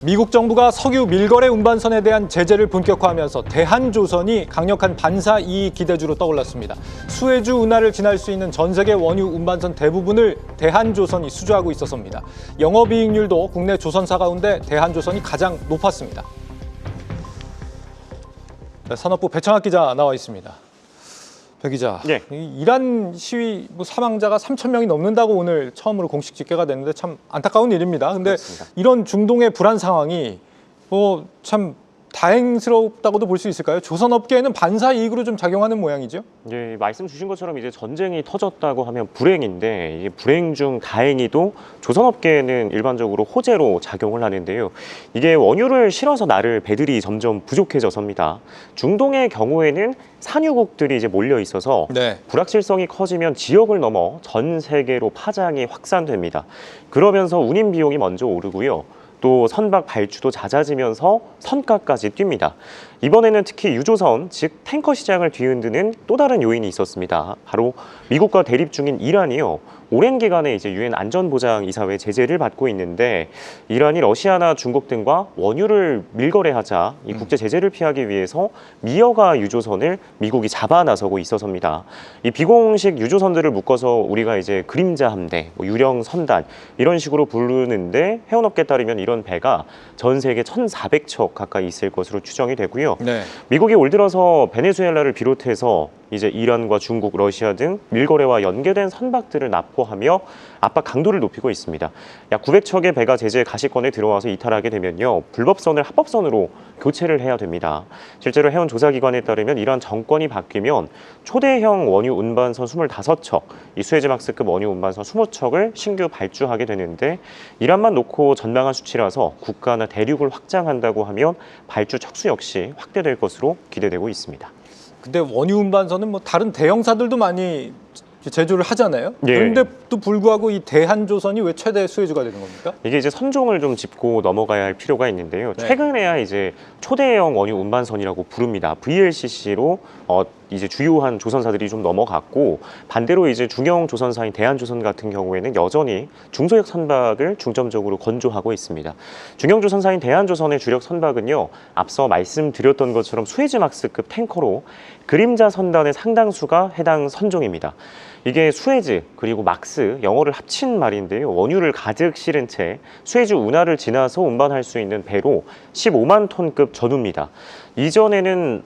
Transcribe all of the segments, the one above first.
미국 정부가 석유 밀거래 운반선에 대한 제재를 본격화하면서 대한조선이 강력한 반사 이익 기대주로 떠올랐습니다. 수에즈 운하를 지날 수 있는 전 세계 원유 운반선 대부분을 대한조선이 수주하고 있어서입니다. 영업이익률도 국내 조선사 가운데 대한조선이 가장 높았습니다. 네, 산업부 배창학 기자 나와 있습니다. 배 기자, 네. 이란 시위 사망자가 3,000명이 넘는다고 오늘 처음으로 공식 집계가 됐는데 참 안타까운 일입니다. 근데 그렇습니다. 이런 중동의 불안 상황이 참 다행스럽다고도 볼 수 있을까요? 조선업계에는 반사 이익으로 좀 작용하는 모양이죠? 예, 말씀 주신 것처럼 이제 전쟁이 터졌다고 하면 불행인데 이게 불행 중 다행히도 조선업계에는 일반적으로 호재로 작용을 하는데요. 이게 원유를 실어서 나를 배들이 점점 부족해져서입니다. 중동의 경우에는 산유국들이 이제 몰려 있어서 네. 불확실성이 커지면 지역을 넘어 전 세계로 파장이 확산됩니다. 그러면서 운임 비용이 먼저 오르고요. 또 선박 발주도 잦아지면서 선가까지 뜁니다. 이번에는 특히 유조선, 즉 탱커 시장을 뒤흔드는 또 다른 요인이 있었습니다. 바로 미국과 대립 중인 이란이요. 오랜 기간에 이제 유엔 안전보장이사회 제재를 받고 있는데 이란이 러시아나 중국 등과 원유를 밀거래하자 이 국제 제재를 피하기 위해서 미여가 유조선을 미국이 잡아 나서고 있어서입니다. 이 비공식 유조선들을 묶어서 우리가 이제 그림자 함대, 유령 선단 이런 식으로 부르는데 해운업계에 따르면 이런 배가 전 세계 1,400척 가까이 있을 것으로 추정이 되고요. 네. 미국이 올 들어서 베네수엘라를 비롯해서 이제 이란과 중국, 러시아 등 밀거래와 연계된 선박들을 납포하며 압박 강도를 높이고 있습니다. 약 900척의 배가 제재 가시권에 들어와서 이탈하게 되면요. 불법선을 합법선으로 교체를 해야 됩니다. 실제로 해운 조사기관에 따르면 이란 정권이 바뀌면 초대형 원유 운반선 25척, 이 수에즈막스급 원유 운반선 20척을 신규 발주하게 되는데 이란만 놓고 전망한 수치라서 국가나 대륙을 확장한다고 하면 발주 척수 역시 확대될 것으로 기대되고 있습니다. 근데 원유 운반선은 다른 대형사들도 많이 제조를 하잖아요. 예. 그런데도 불구하고 이 대한조선이 왜 최대 수혜주가 되는 겁니까? 이게 이제 선종을 좀 짚고 넘어가야 할 필요가 있는데요. 네. 최근에야 이제 초대형 원유 운반선이라고 부릅니다. VLCC로 이제 주요한 조선사들이 좀 넘어갔고 반대로 이제 중형 조선사인 대한조선 같은 경우에는 여전히 중소형 선박을 중점적으로 건조하고 있습니다. 중형 조선사인 대한조선의 주력 선박은요. 앞서 말씀드렸던 것처럼 수에즈막스급 탱커로 그림자 선단의 상당수가 해당 선종입니다. 이게 수에즈 그리고 막스 영어를 합친 말인데요. 원유를 가득 실은 채 수에즈 운하를 지나서 운반할 수 있는 배로 15만 톤급 전후입니다. 이전에는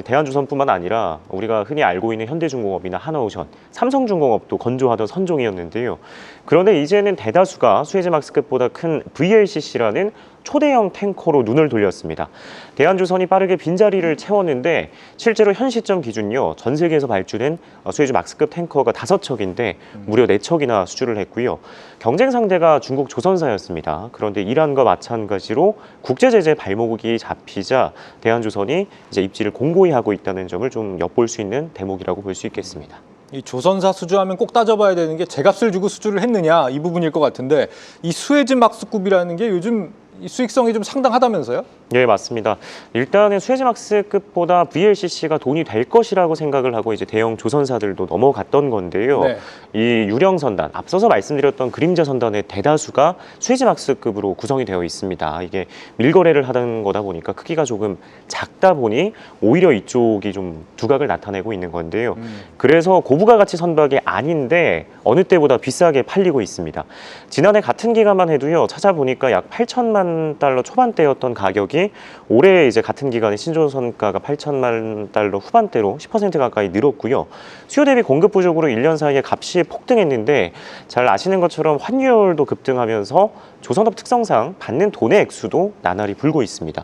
대한조선뿐만 아니라 우리가 흔히 알고 있는 현대중공업이나 하나오션, 삼성중공업도 건조하던 선종이었는데요. 그런데 이제는 대다수가 수에즈막스급보다 큰 VLCC라는 초대형 탱커로 눈을 돌렸습니다. 대한조선이 빠르게 빈자리를 채웠는데 실제로 현 시점 기준요. 전 세계에서 발주된 수에즈막스급 탱커가 5척인데 무려 4척이나 수주를 했고요. 경쟁 상대가 중국 조선사였습니다. 그런데 이란과 마찬가지로 국제제재 발목이 잡히자 대한조선이 이제 입지를 공고히 하고 있다는 점을 좀 엿볼 수 있는 대목이라고 볼 수 있겠습니다. 이 조선사 수주하면 꼭 따져봐야 되는 게 제값을 주고 수주를 했느냐 이 부분일 것 같은데 이 수에즈막스급이라는 게 요즘 이 수익성이 좀 상당하다면서요? 네, 맞습니다. 일단은 수에즈막스급보다 VLCC가 돈이 될 것이라고 생각을 하고 이제 대형 조선사들도 넘어갔던 건데요. 네. 이 유령 선단, 앞서서 말씀드렸던 그림자 선단의 대다수가 수에즈막스급으로 구성이 되어 있습니다. 이게 밀거래를 하던 거다 보니까 크기가 조금 작다 보니 오히려 이쪽이 좀 두각을 나타내고 있는 건데요. 그래서 고부가 가치 선박이 아닌데 어느 때보다 비싸게 팔리고 있습니다. 지난해 같은 기간만 해도요. 찾아보니까 약 8천만 달러 초반대였던 가격이 올해 이제 같은 기간에 신조선가가 8천만 달러 후반대로 10% 가까이 늘었고요. 수요 대비 공급 부족으로 1년 사이에 값이 폭등했는데 잘 아시는 것처럼 환율도 급등하면서 조선업 특성상 받는 돈의 액수도 나날이 불고 있습니다.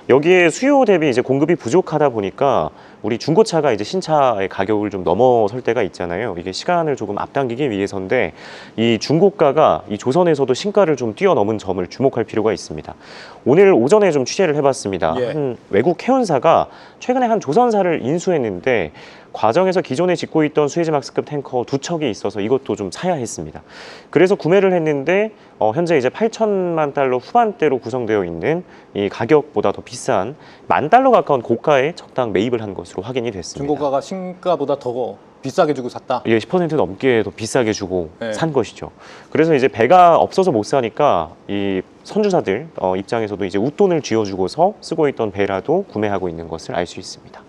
여기에 수요 대비 이제 공급이 부족하다 보니까 우리 중고차가 이제 신차의 가격을 좀 넘어설 때가 있잖아요. 이게 시간을 조금 앞당기기 위해서인데 이 중고가가 이 조선에서도 신가를 좀 뛰어넘은 점을 주목할 필요가 있습니다. 오늘 오전에 좀 취재를 해봤습니다. 예. 한 외국 해운사가 최근에 한 조선사를 인수했는데 과정에서 기존에 짓고 있던 수에즈막스급 탱커 2척이 있어서 이것도 좀 사야 했습니다. 그래서 구매를 했는데 현재 이제 8천만 달러 후반대로 구성되어 있는 이 가격보다 더 비싼 10,000달러 가까운 고가에 적당 매입을 한 것으로 확인이 됐습니다. 중고가가 신가보다 더 비싸게 주고 샀다. 예, 10% 넘게 더 비싸게 주고 네. 산 것이죠. 그래서 이제 배가 없어서 못 사니까 이 선주사들 입장에서도 이제 웃돈을 쥐어주고서 쓰고 있던 배라도 구매하고 있는 것을 알 수 있습니다.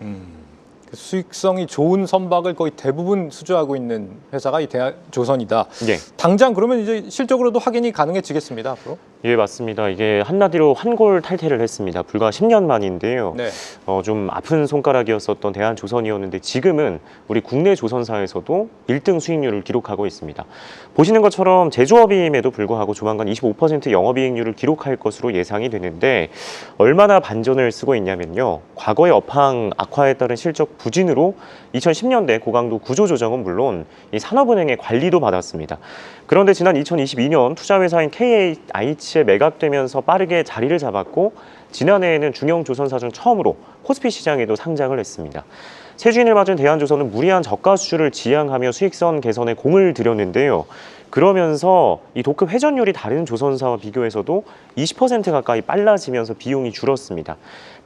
그 수익성이 좋은 선박을 거의 대부분 수주하고 있는 회사가 이 대한조선이다. 예. 당장 그러면 이제 실적으로도 확인이 가능해지겠습니다, 앞으로? 예, 맞습니다. 이게 한마디로 환골 탈퇴를 했습니다. 불과 10년 만인데요. 네. 좀 아픈 손가락이었었던 대한조선이었는데 지금은 우리 국내 조선사에서도 1등 수익률을 기록하고 있습니다. 보시는 것처럼 제조업임에도 불구하고 조만간 25% 영업이익률을 기록할 것으로 예상이 되는데 얼마나 반전을 쓰고 있냐면요. 과거의 업황 악화에 따른 실적 부진으로 2010년대 고강도 구조조정은 물론 이 산업은행의 관리도 받았습니다. 그런데 지난 2022년 투자회사인 KH에 매각되면서 빠르게 자리를 잡았고 지난해에는 중형조선사 중 처음으로 코스피 시장에도 상장을 했습니다. 새 주인을 맞은 대한조선은 무리한 저가 수주를 지향하며 수익성 개선에 공을 들였는데요. 그러면서 이 도급 회전율이 다른 조선사와 비교해서도 20% 가까이 빨라지면서 비용이 줄었습니다.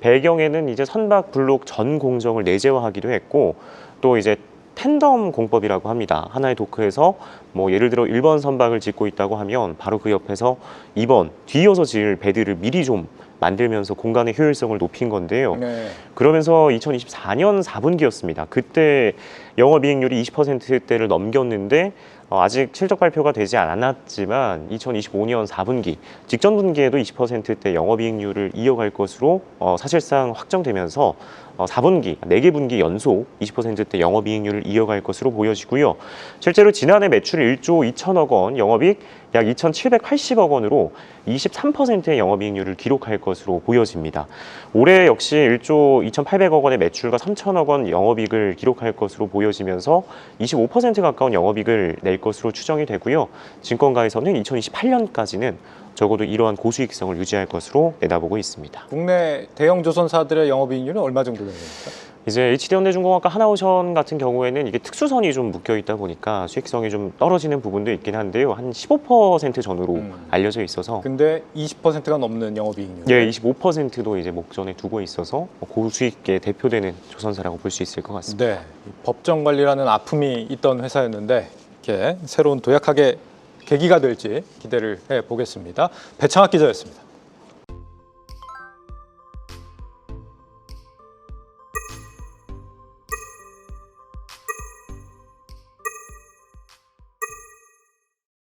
배경에는 이제 선박 블록 전 공정을 내재화하기도 했고 또 이제 팬덤 공법이라고 합니다. 하나의 도크에서 뭐 예를 들어 1번 선박을 짓고 있다고 하면 바로 그 옆에서 2번 뒤이어서 지을 배들을 미리 좀 만들면서 공간의 효율성을 높인 건데요. 네. 그러면서 2024년 4분기였습니다. 그때 영업이익률이 20%대를 넘겼는데 아직 실적 발표가 되지 않았지만 2025년 4분기 직전 분기에도 20%대 영업이익률을 이어갈 것으로 사실상 확정되면서 4분기, 4개 분기 연속 20%대 영업이익률을 이어갈 것으로 보여지고요. 실제로 지난해 매출 1조 2천억 원, 영업이익 약 2,780억 원으로 23%의 영업이익률을 기록할 것으로 보여집니다. 올해 역시 1조 2,800억 원의 매출과 3천억 원 영업이익을 기록할 것으로 보여지면서 25% 가까운 영업이익을 낼 것으로 추정이 되고요. 증권가에서는 2028년까지는 적어도 이러한 고수익성을 유지할 것으로 내다보고 있습니다. 국내 대형 조선사들의 영업이익률은 얼마 정도 되는 겁니까? 이제 HD현대중공업과 하나오션 같은 경우에는 이게 특수선이 좀 묶여 있다 보니까 수익성이 좀 떨어지는 부분도 있긴 한데요. 한 15% 전후로 알려져 있어서 근데 20%가 넘는 영업이익률. 예, 25%도 이제 목전에 두고 있어서 고수익에 대표되는 조선사라고 볼 수 있을 것 같습니다. 네. 법정 관리라는 아픔이 있던 회사였는데 이렇게 새로운 도약하게 계기가 될지 기대를 해 보겠습니다. 배창학 기자였습니다.